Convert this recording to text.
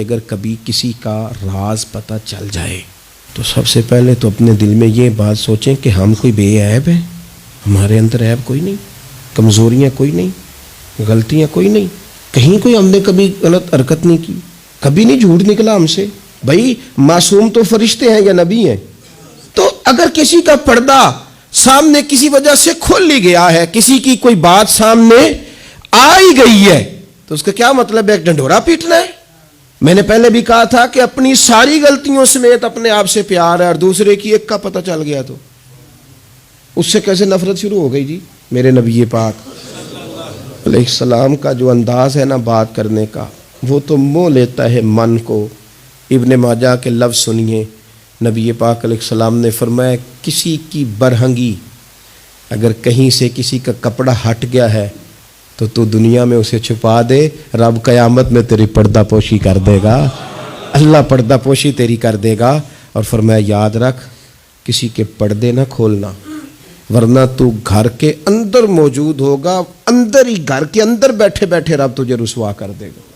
اگر کبھی کسی کا راز پتہ چل جائے تو سب سے پہلے تو اپنے دل میں یہ بات سوچیں کہ ہم کوئی بے عیب ہیں، ہمارے اندر عیب کوئی نہیں، کمزوریاں کوئی نہیں، غلطیاں کوئی نہیں، کہیں کوئی ہم نے کبھی غلط حرکت نہیں کی، کبھی نہیں جھوٹ نکلا ہم سے۔ بھائی معصوم تو فرشتے ہیں یا نبی ہیں؟ تو اگر کسی کا پردہ سامنے کسی وجہ سے کھل ہی گیا ہے، کسی کی کوئی بات سامنے آ ہی گئی ہے، تو اس کا کیا مطلب ہے؟ ایک ڈنڈورا پیٹنا ہے؟ میں نے پہلے بھی کہا تھا کہ اپنی ساری غلطیوں سمیت اپنے آپ سے پیار ہے، اور دوسرے کی ایک کا پتہ چل گیا تو اس سے کیسے نفرت شروع ہو گئی جی؟ میرے نبی پاک علیہ السلام کا جو انداز ہے نا بات کرنے کا، وہ تو موہ لیتا ہے من کو۔ ابن ماجہ کے لفظ سنیے، نبی پاک علیہ السلام نے فرمایا کسی کی برہنگی اگر کہیں سے کسی کا کپڑا ہٹ گیا ہے تو دنیا میں اسے چھپا دے، رب قیامت میں تیری پردہ پوشی کر دے گا، اللہ پردہ پوشی تیری کر دے گا۔ اور فرمایا یاد رکھ کسی کے پردے نہ کھولنا، ورنہ تو گھر کے اندر موجود ہوگا، اندر ہی گھر کے اندر بیٹھے بیٹھے رب تجھے رسوا کر دے گا۔